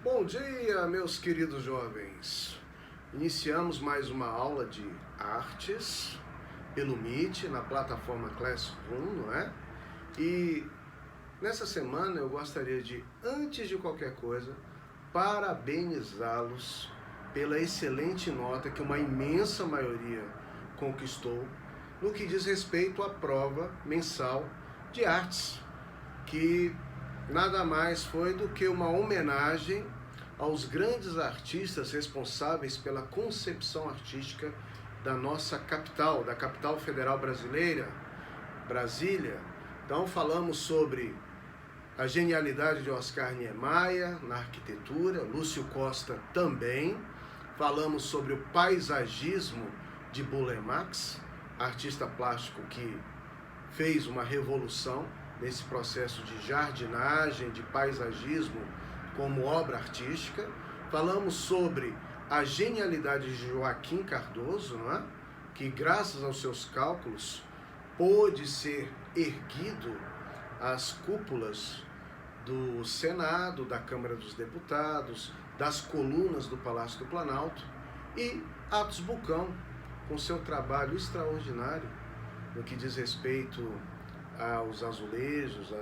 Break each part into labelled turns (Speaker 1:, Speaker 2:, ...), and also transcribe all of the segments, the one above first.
Speaker 1: Bom dia, meus queridos jovens. Iniciamos mais uma aula de artes pelo Meet, na plataforma Classroom, não é? E nessa semana eu gostaria de, antes de qualquer coisa, parabenizá-los pela excelente nota que uma imensa maioria conquistou no que diz respeito à prova mensal de artes, que nada mais foi do que uma homenagem aos grandes artistas responsáveis pela concepção artística da nossa capital, da capital federal brasileira, Brasília. Então falamos sobre a genialidade de Oscar Niemeyer na arquitetura, Lúcio Costa também. Falamos sobre o paisagismo de Burle Marx, artista plástico que fez uma revolução nesse processo de jardinagem, de paisagismo como obra artística. Falamos sobre a genialidade de Joaquim Cardoso, não é? Que graças aos seus cálculos pôde ser erguido às cúpulas do Senado, da Câmara dos Deputados, das colunas do Palácio do Planalto, e Atos Bulcão, com seu trabalho extraordinário no que diz respeito aos azulejos,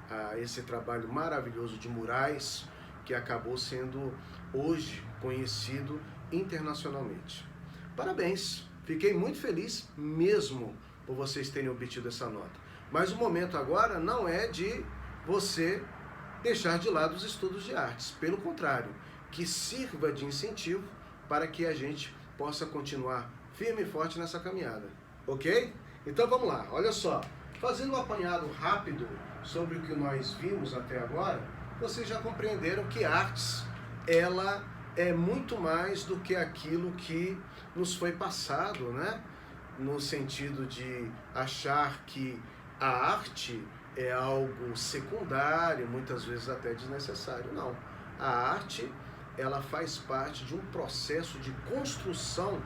Speaker 1: a esse trabalho maravilhoso de murais que acabou sendo hoje conhecido internacionalmente. Parabéns, fiquei muito feliz mesmo por vocês terem obtido essa nota. Mas o momento agora não é de você deixar de lado os estudos de artes, pelo contrário, que sirva de incentivo para que a gente possa continuar firme e forte nessa caminhada, ok? Então vamos lá, olha só. Fazendo um apanhado rápido sobre o que nós vimos até agora, vocês já compreenderam que artes, ela é muito mais do que aquilo que nos foi passado, né? No sentido de achar que a arte é algo secundário, muitas vezes até desnecessário. Não. A arte, ela faz parte de um processo de construção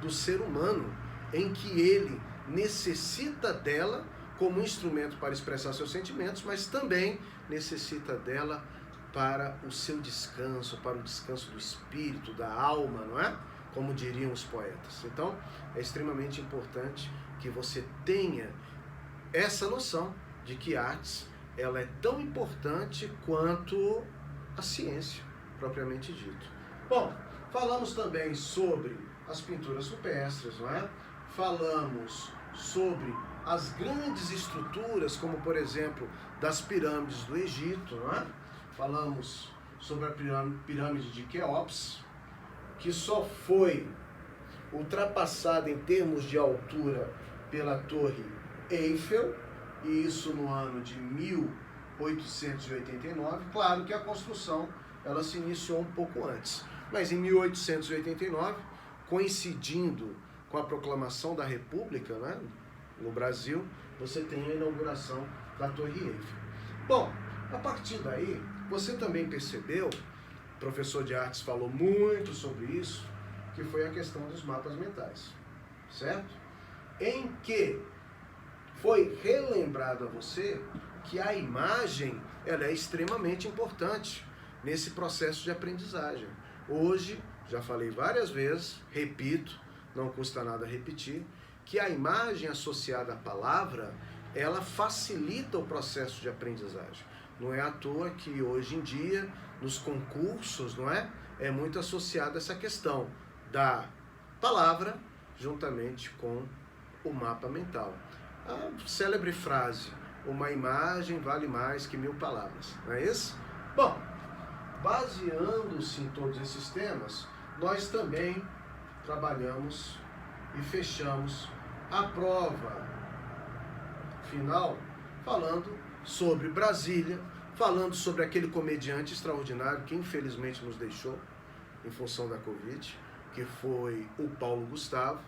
Speaker 1: do ser humano, em que ele necessita dela como instrumento para expressar seus sentimentos, mas também necessita dela para o seu descanso, para o descanso do espírito, da alma, não é? Como diriam os poetas. Então, é extremamente importante que você tenha essa noção de que artes, ela é tão importante quanto a ciência, propriamente dito. Bom, falamos também sobre as pinturas rupestres, não é? Falamos sobre as grandes estruturas, como por exemplo, das pirâmides do Egito, não é? Falamos sobre a pirâmide de Quéops, que só foi ultrapassada em termos de altura pela Torre Eiffel, e isso no ano de 1889. Claro que a construção ela se iniciou um pouco antes, mas em 1889, coincidindo com a proclamação da República, né, no Brasil, você tem a inauguração da Torre Eiffel. Bom, a partir daí, você também percebeu, o professor de artes falou muito sobre isso, que foi a questão dos mapas mentais, certo? Em que foi relembrado a você que a imagem ela é extremamente importante nesse processo de aprendizagem. Hoje, já falei várias vezes, repito, não custa nada repetir, que a imagem associada à palavra, ela facilita o processo de aprendizagem. Não é à toa que hoje em dia, nos concursos, não é? É muito associada essa questão da palavra juntamente com o mapa mental. A célebre frase, uma imagem vale mais que 1000 palavras, não é isso? Bom, baseando-se em todos esses temas, nós também trabalhamos e fechamos a prova final falando sobre Brasília, falando sobre aquele comediante extraordinário que infelizmente nos deixou em função da Covid, que foi o Paulo Gustavo,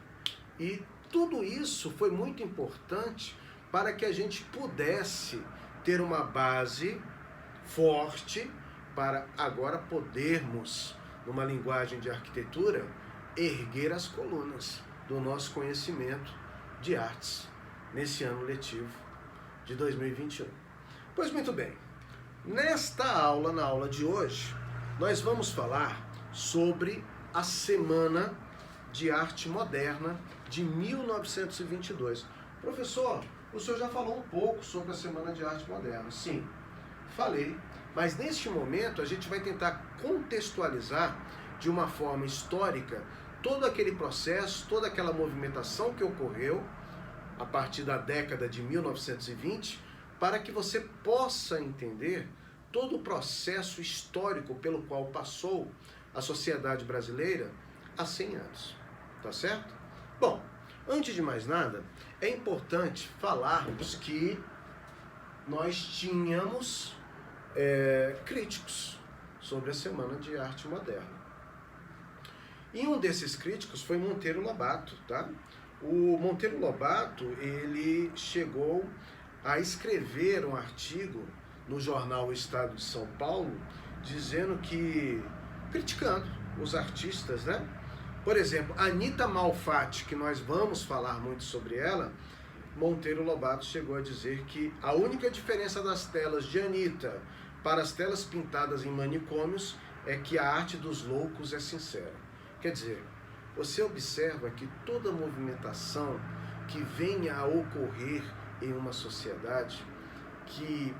Speaker 1: e tudo isso foi muito importante para que a gente pudesse ter uma base forte para agora podermos, numa linguagem de arquitetura, erguer as colunas do nosso conhecimento de artes nesse ano letivo de 2021. Pois muito bem, nesta aula, na aula de hoje, nós vamos falar sobre a Semana de Arte Moderna de 1922. Professor, o senhor já falou um pouco sobre a Semana de Arte Moderna. Sim, falei, mas neste momento a gente vai tentar contextualizar de uma forma histórica todo aquele processo, toda aquela movimentação que ocorreu a partir da década de 1920, para que você possa entender todo o processo histórico pelo qual passou a sociedade brasileira há 100 anos. Tá certo? Bom, antes de mais nada, é importante falarmos que nós tínhamos críticos sobre a Semana de Arte Moderna. E um desses críticos foi Monteiro Lobato, tá? O Monteiro Lobato, ele chegou a escrever um artigo no jornal O Estado de São Paulo, dizendo que, criticando os artistas, né? Por exemplo, Anita Malfatti, que nós vamos falar muito sobre ela, Monteiro Lobato chegou a dizer que a única diferença das telas de Anita para as telas pintadas em manicômios é que a arte dos loucos é sincera. Quer dizer, você observa que toda movimentação que venha a ocorrer em uma sociedade que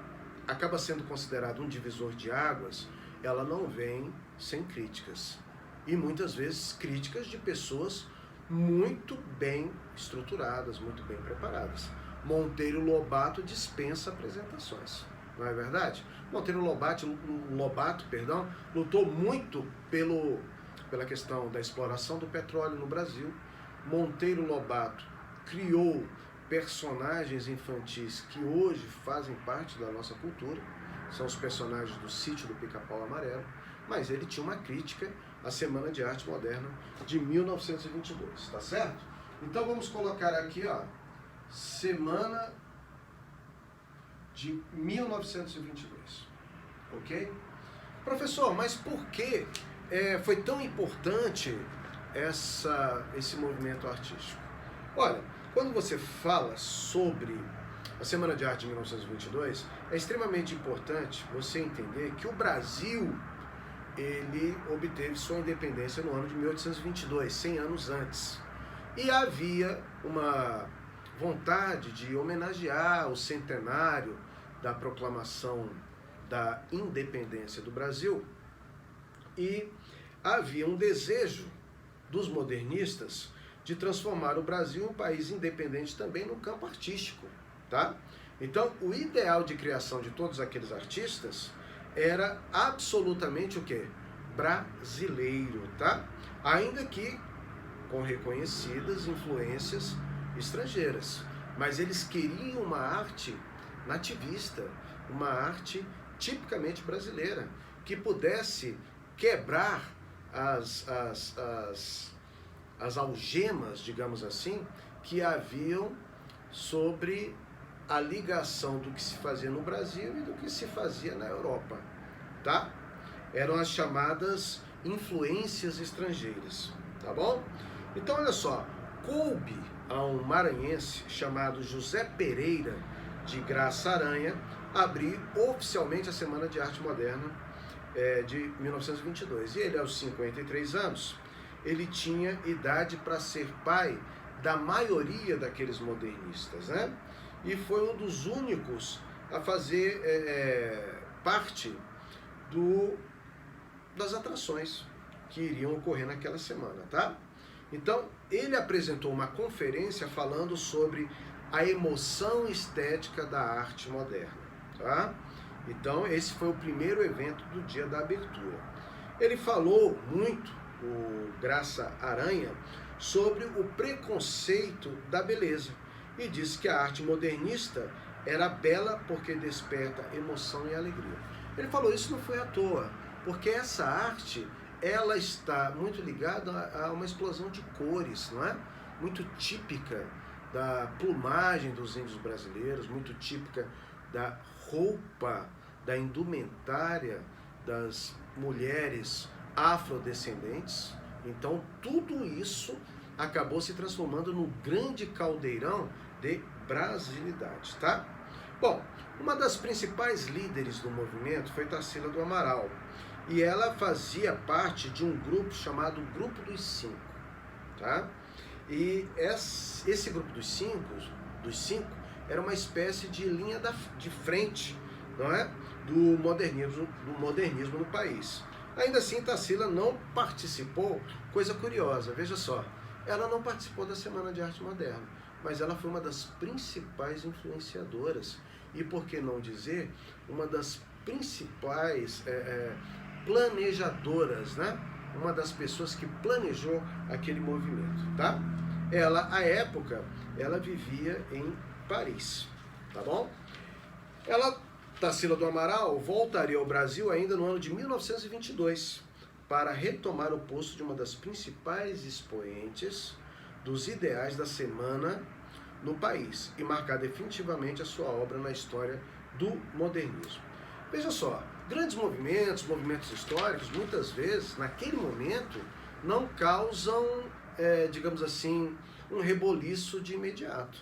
Speaker 1: acaba sendo considerado um divisor de águas, ela não vem sem críticas. E muitas vezes críticas de pessoas muito bem estruturadas, muito bem preparadas. Monteiro Lobato dispensa apresentações, não é verdade? Monteiro Lobato, lutou muito pela questão da exploração do petróleo no Brasil. Monteiro Lobato criou personagens infantis que hoje fazem parte da nossa cultura, são os personagens do Sítio do Pica-Pau Amarelo, mas ele tinha uma crítica à Semana de Arte Moderna de 1922, tá certo? Então vamos colocar aqui, ó, Semana de 1922, ok? Professor, mas por que foi tão importante esse movimento artístico? Olha, quando você fala sobre a Semana de Arte de 1922, é extremamente importante você entender que o Brasil, ele obteve sua independência no ano de 1822, 100 anos antes. E havia uma vontade de homenagear o centenário da proclamação da independência do Brasil, e havia um desejo dos modernistas de transformar o Brasil em um país independente também no campo artístico, tá? Então, o ideal de criação de todos aqueles artistas era absolutamente o quê? Brasileiro, tá? Ainda que com reconhecidas influências estrangeiras. Mas eles queriam uma arte nativista, uma arte tipicamente brasileira, que pudesse quebrar as algemas, digamos assim, que haviam sobre a ligação do que se fazia no Brasil e do que se fazia na Europa, tá? Eram as chamadas influências estrangeiras, tá bom? Então, olha só, coube a um maranhense chamado José Pereira de Graça Aranha abrir oficialmente a Semana de Arte Moderna de 1922. E ele, aos 53 anos, ele tinha idade para ser pai da maioria daqueles modernistas, né? E foi um dos únicos a fazer parte das atrações que iriam ocorrer naquela semana, tá? Então, ele apresentou uma conferência falando sobre a emoção estética da arte moderna, tá? Então, esse foi o primeiro evento do dia da abertura. Ele falou muito, o Graça Aranha, sobre o preconceito da beleza e disse que a arte modernista era bela porque desperta emoção e alegria. Ele falou isso não foi à toa, porque essa arte, ela está muito ligada a uma explosão de cores, não é? Muito típica da plumagem dos índios brasileiros, muito típica da roupa, da indumentária das mulheres afrodescendentes. Então, tudo isso acabou se transformando num grande caldeirão de brasilidade, tá? Bom, uma das principais líderes do movimento foi Tarsila do Amaral. e ela fazia parte de um grupo chamado Grupo dos Cinco, tá? E esse grupo dos cinco era uma espécie de linha de frente, não é? do modernismo no país. Ainda assim, Tarsila não participou, coisa curiosa, veja só, ela não participou da Semana de Arte Moderna, mas ela foi uma das principais influenciadoras e, por que não dizer, uma das principais planejadoras, né? Uma das pessoas que planejou aquele movimento, tá? Ela, à época, ela vivia em Paris, tá bom? Tarsila do Amaral voltaria ao Brasil ainda no ano de 1922 para retomar o posto de uma das principais expoentes dos ideais da semana no país e marcar definitivamente a sua obra na história do modernismo. Veja só, grandes movimentos históricos, muitas vezes, naquele momento, não causam, digamos assim, um reboliço de imediato.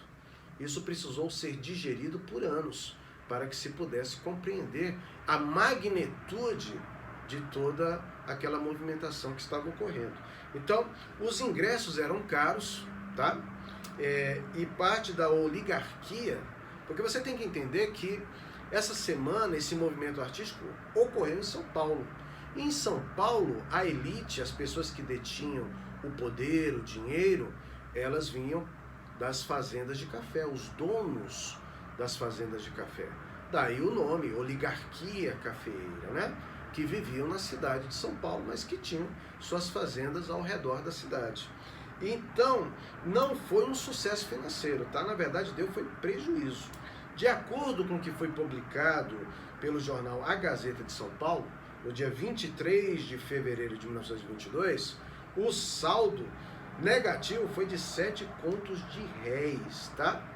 Speaker 1: Isso precisou ser digerido por anos, para que se pudesse compreender a magnitude de toda aquela movimentação que estava ocorrendo. Então, os ingressos eram caros, tá? E parte da oligarquia, porque você tem que entender que essa semana, esse movimento artístico ocorreu em São Paulo. E em São Paulo, a elite, as pessoas que detinham o poder, o dinheiro, elas vinham das fazendas de café, os donos das fazendas de café. Daí o nome, oligarquia cafeeira, né? Que viviam na cidade de São Paulo, mas que tinham suas fazendas ao redor da cidade. Então, não foi um sucesso financeiro, tá? Na verdade, foi prejuízo. De acordo com o que foi publicado pelo jornal A Gazeta de São Paulo, no dia 23 de fevereiro de 1922, o saldo negativo foi de 7 contos de réis, tá?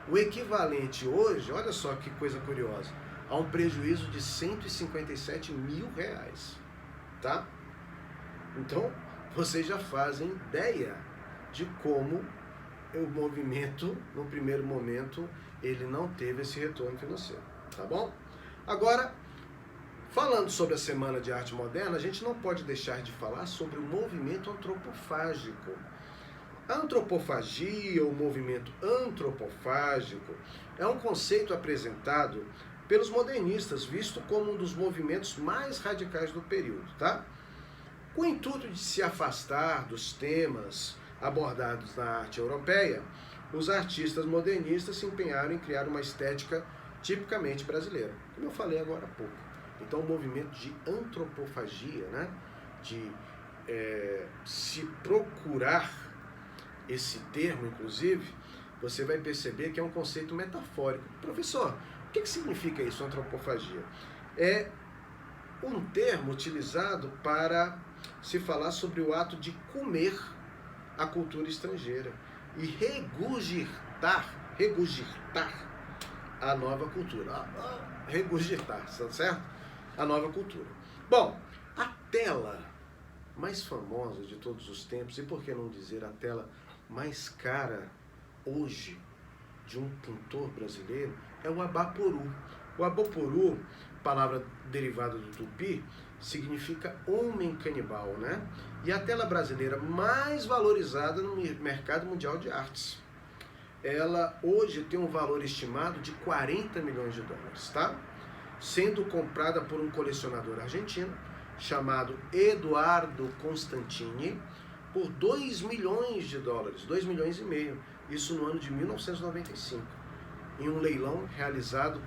Speaker 1: O equivalente hoje, olha só que coisa curiosa, a um prejuízo de 157 mil reais, tá? Então, vocês já fazem ideia de como o movimento, no primeiro momento, ele não teve esse retorno financeiro, tá bom? Agora, falando sobre a Semana de Arte Moderna, a gente não pode deixar de falar sobre o movimento antropofágico. A antropofagia, o movimento antropofágico, é um conceito apresentado pelos modernistas, visto como um dos movimentos mais radicais do período, tá? Com o intuito de se afastar dos temas abordados na arte europeia, os artistas modernistas se empenharam em criar uma estética tipicamente brasileira, como eu falei agora há pouco. Então, o movimento de antropofagia, né? De se procurar esse termo, inclusive, você vai perceber que é um conceito metafórico. Professor, o que significa isso, antropofagia? É um termo utilizado para se falar sobre o ato de comer a cultura estrangeira e regurgitar a nova cultura. Regurgitar, certo? A nova cultura. Bom, a tela mais famosa de todos os tempos, e por que não dizer a tela mais cara hoje de um pintor brasileiro, é o Abaporu. O Abaporu, palavra derivada do tupi, significa homem canibal, né? E a tela brasileira mais valorizada no mercado mundial de artes. Ela hoje tem um valor estimado de 40 milhões de dólares, tá? Sendo comprada por um colecionador argentino chamado Eduardo Constantini por 2 milhões de dólares, 2 milhões e meio, isso no ano de 1995, em um leilão realizado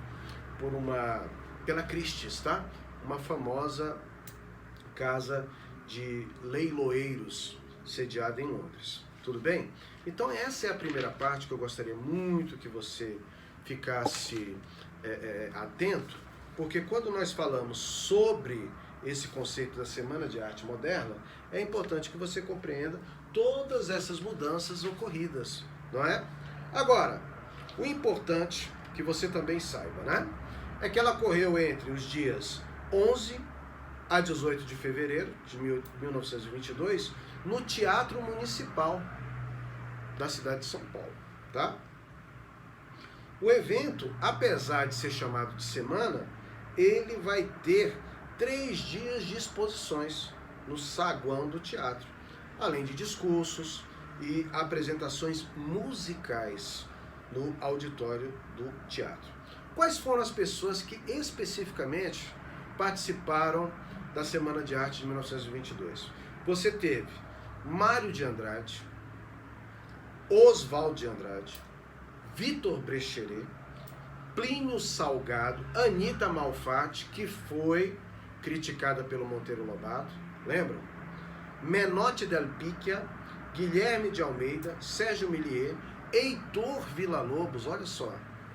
Speaker 1: pela Christie's, tá? Uma famosa casa de leiloeiros sediada em Londres. Tudo bem? Então essa é a primeira parte que eu gostaria muito que você ficasse atento, porque quando nós falamos sobre esse conceito da Semana de Arte Moderna, é importante que você compreenda todas essas mudanças ocorridas, não é? Agora, o importante que você também saiba, né? É que ela ocorreu entre os dias 11 a 18 de fevereiro de 1922, no Teatro Municipal da cidade de São Paulo, tá? O evento, apesar de ser chamado de semana, ele vai ter 3 dias de exposições no saguão do teatro, além de discursos e apresentações musicais no auditório do teatro. Quais foram as pessoas que especificamente participaram da Semana de Arte de 1922? Você teve Mário de Andrade, Oswald de Andrade, Vitor Brecheret, Plínio Salgado, Anita Malfatti, que foi criticada pelo Monteiro Lobato, lembram? Menotti del Picchia, Guilherme de Almeida, Sérgio Millier, Heitor Villa-Lobos, olha só,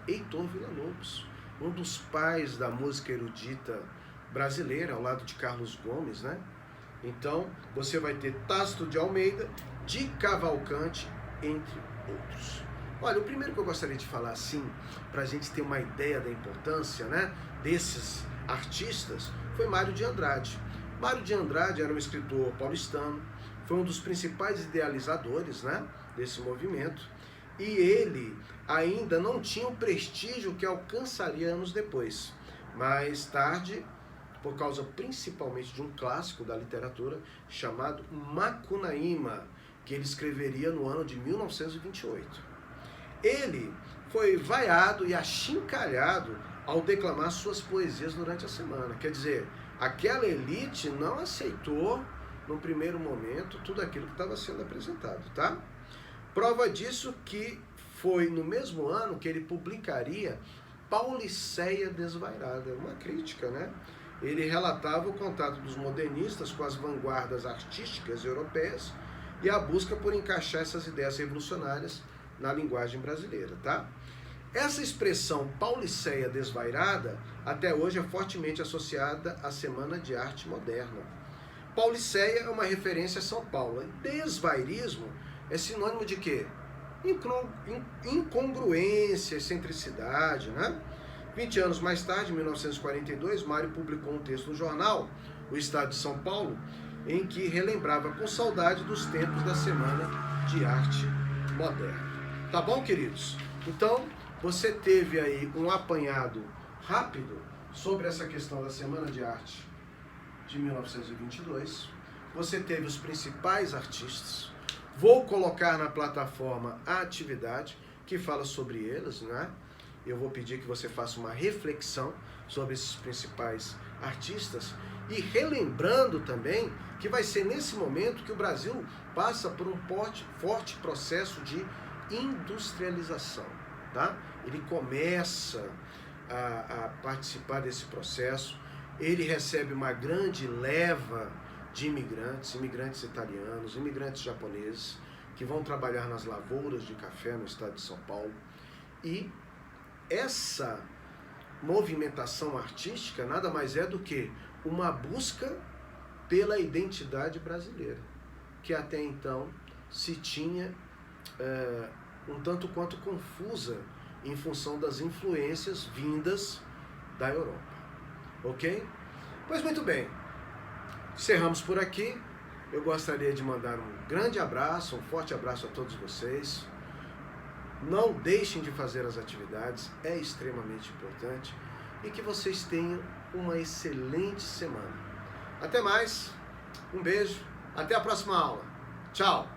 Speaker 1: Heitor Villa-Lobos, um dos pais da música erudita brasileira, ao lado de Carlos Gomes, né? Então, você vai ter Tácito de Almeida, de Cavalcante, entre outros. Olha, o primeiro que eu gostaria de falar, assim, para a gente ter uma ideia da importância, né, desses artistas, foi Mário de Andrade. Mário de Andrade era um escritor paulistano, foi um dos principais idealizadores, né, desse movimento, e ele ainda não tinha o prestígio que alcançaria anos depois. Mais tarde, por causa principalmente de um clássico da literatura chamado Macunaíma, que ele escreveria no ano de 1928. Ele foi vaiado e achincalhado ao declamar suas poesias durante a semana. Quer dizer, aquela elite não aceitou, no primeiro momento, tudo aquilo que estava sendo apresentado, tá? Prova disso que foi no mesmo ano que ele publicaria Pauliceia Desvairada, uma crítica, né? Ele relatava o contato dos modernistas com as vanguardas artísticas europeias e a busca por encaixar essas ideias revolucionárias na linguagem brasileira, tá? Essa expressão Pauliceia Desvairada até hoje é fortemente associada à Semana de Arte Moderna. Pauliceia é uma referência a São Paulo. Desvairismo é sinônimo de quê? Incongruência, excentricidade, né? 20 anos mais tarde, em 1942, Mário publicou um texto no jornal O Estado de São Paulo, em que relembrava com saudade dos tempos da Semana de Arte Moderna. Tá bom, queridos? Então, você teve aí um apanhado rápido sobre essa questão da Semana de Arte de 1922. Você teve os principais artistas. Vou colocar na plataforma a atividade que fala sobre eles, né? Eu vou pedir que você faça uma reflexão sobre esses principais artistas e relembrando também que vai ser nesse momento que o Brasil passa por um forte processo de industrialização, tá? Ele começa a participar desse processo, ele recebe uma grande leva de imigrantes italianos, imigrantes japoneses, que vão trabalhar nas lavouras de café no estado de São Paulo. E essa movimentação artística nada mais é do que uma busca pela identidade brasileira, que até então se tinha um tanto quanto confusa em função das influências vindas da Europa. Ok? Pois muito bem, encerramos por aqui. Eu gostaria de mandar um grande abraço, um forte abraço a todos vocês. Não deixem de fazer as atividades, é extremamente importante. E que vocês tenham uma excelente semana. Até mais, um beijo, até a próxima aula. Tchau!